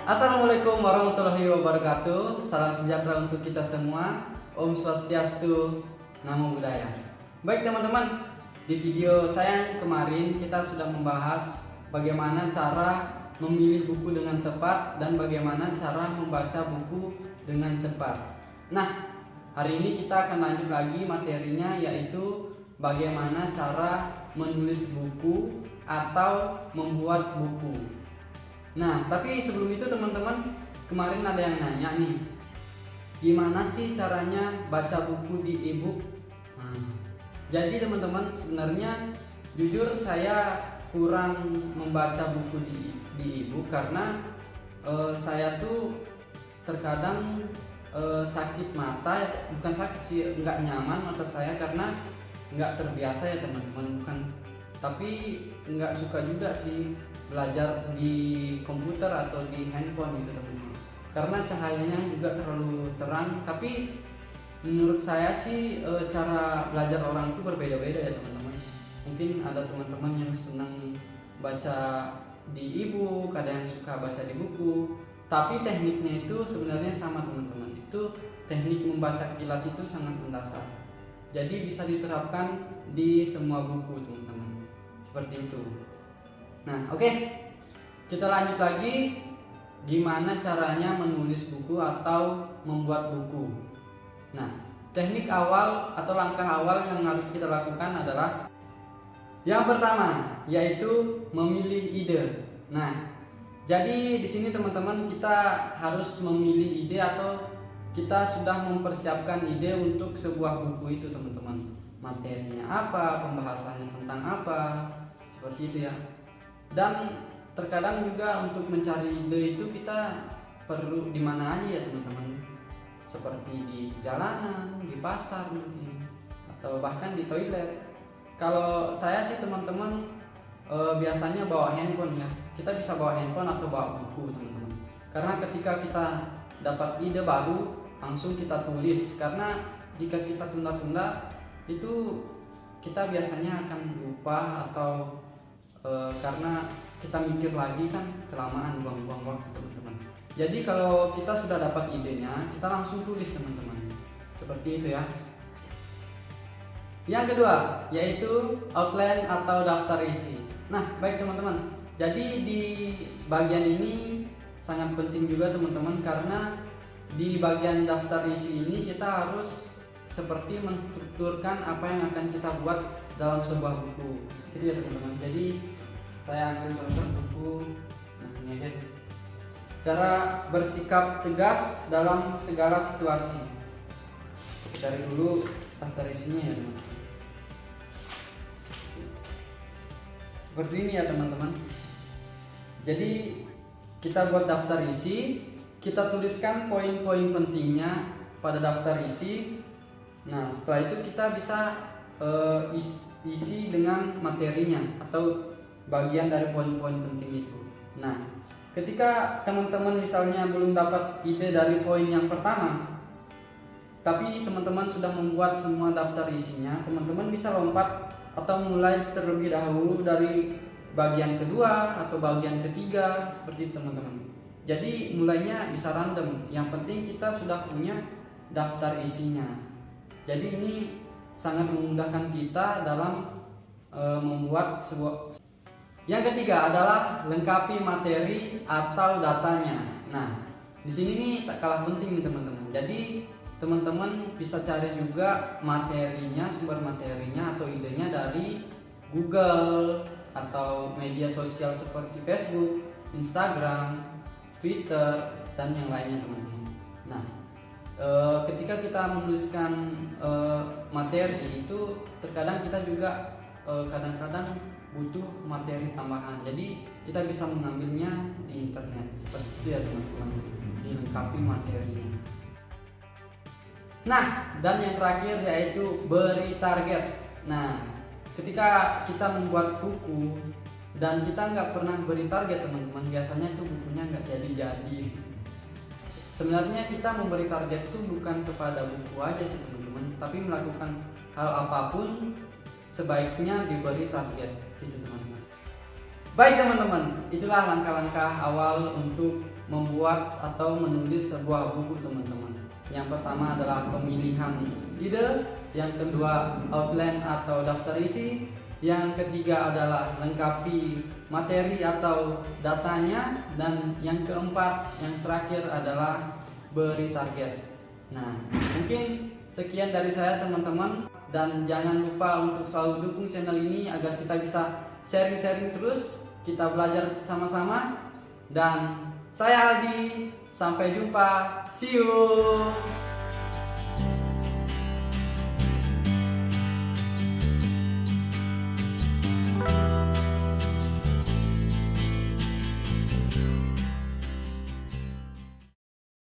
Assalamualaikum warahmatullahi wabarakatuh. Salam sejahtera untuk kita semua. Om Swastiastu, Namo Buddhaya. Baik teman-teman, di video saya yang kemarin kita sudah membahas bagaimana cara memilih buku dengan tepat dan bagaimana cara membaca buku dengan cepat. Nah, hari ini kita akan lanjut lagi materinya, yaitu bagaimana cara menulis buku atau membuat buku. Nah, tapi sebelum itu teman-teman, kemarin ada yang nanya nih, gimana sih caranya baca buku di ebook? Jadi teman-teman, sebenarnya jujur saya kurang membaca buku di ebook karena saya tuh terkadang sakit mata, bukan sakit sih, nggak nyaman mata saya karena nggak terbiasa ya teman-teman, bukan, tapi nggak suka juga sih belajar di komputer atau di handphone gitu teman-teman, karena cahayanya juga terlalu terang. Tapi menurut saya sih cara belajar orang itu berbeda-beda ya teman-teman. Mungkin ada teman-teman yang senang baca di ebook, ada yang suka baca di buku, tapi tekniknya itu sebenarnya sama teman-teman. Itu teknik membaca kilat itu sangat mendasar, jadi bisa diterapkan di semua buku teman-teman, seperti itu. Nah, oke. Kita lanjut lagi, gimana caranya menulis buku atau membuat buku. Nah, teknik awal atau langkah awal yang harus kita lakukan adalah yang pertama, yaitu memilih ide. Nah, jadi di sini teman-teman, kita harus memilih ide atau kita sudah mempersiapkan ide untuk sebuah buku itu teman-teman. Materinya apa, pembahasannya tentang apa, seperti itu ya. Dan terkadang juga untuk mencari ide itu kita perlu di mana aja ya teman-teman, seperti di jalanan, di pasar mungkin, atau bahkan di toilet. Kalau saya sih teman-teman biasanya bawa handphone ya. Kita bisa bawa handphone atau bawa buku teman-teman, karena ketika kita dapat ide baru langsung kita tulis, karena jika kita tunda-tunda itu kita biasanya akan lupa atau karena kita mikir lagi kan kelamaan, buang-buang waktu teman-teman. Jadi kalau kita sudah dapat idenya, kita langsung tulis teman-teman, seperti itu ya. Yang kedua, yaitu outline atau daftar isi. Nah, baik teman-teman, jadi di bagian ini sangat penting juga teman-teman, karena di bagian daftar isi ini kita harus seperti menstrukturkan apa yang akan kita buat dalam sebuah buku. Itu ya teman-teman. Jadi saya ambil contoh buku, nah ini aja. Cara bersikap tegas dalam segala situasi. Cari dulu daftar isinya ya teman-teman. Seperti ini ya teman-teman. Jadi kita buat daftar isi, kita tuliskan poin-poin pentingnya pada daftar isi. Nah, setelah itu kita bisa isi dengan materinya atau bagian dari poin-poin penting itu. Nah, ketika teman-teman misalnya belum dapat ide dari poin yang pertama, tapi teman-teman sudah membuat semua daftar isinya, teman-teman bisa lompat atau mulai terlebih dahulu dari bagian kedua atau bagian ketiga, seperti itu teman-teman. Jadi mulainya bisa random, yang penting kita sudah punya daftar isinya. Jadi ini sangat memudahkan kita dalam membuat sebuah. Yang ketiga adalah lengkapi materi atau datanya. Nah, di sini nih tak kalah penting nih teman-teman. Jadi teman-teman bisa cari juga materinya, sumber materinya atau idenya dari Google atau media sosial seperti Facebook, Instagram, Twitter, dan yang lainnya teman-teman. Nah, ketika kita menuliskan materi itu terkadang kita juga kadang-kadang butuh materi tambahan, jadi kita bisa mengambilnya di internet, seperti itu ya teman-teman, dilengkapi materinya. Nah, dan yang terakhir yaitu beri target. Nah, ketika kita membuat buku dan kita nggak pernah beri target teman-teman, biasanya itu bukunya nggak jadi-jadi. Sebenarnya kita memberi target itu bukan kepada buku aja sih teman-teman, tapi melakukan hal apapun sebaiknya diberi target, gitu teman-teman. Baik teman-teman, itulah langkah-langkah awal untuk membuat atau menulis sebuah buku teman-teman. Yang pertama adalah pemilihan ide, yang kedua outline atau daftar isi, yang ketiga adalah lengkapi materi atau datanya, dan yang keempat, yang terakhir adalah beri target. Nah, mungkin sekian dari saya teman-teman, dan jangan lupa untuk selalu dukung channel ini agar kita bisa sharing-sharing terus, kita belajar sama-sama. Dan saya Aldi, sampai jumpa, see you.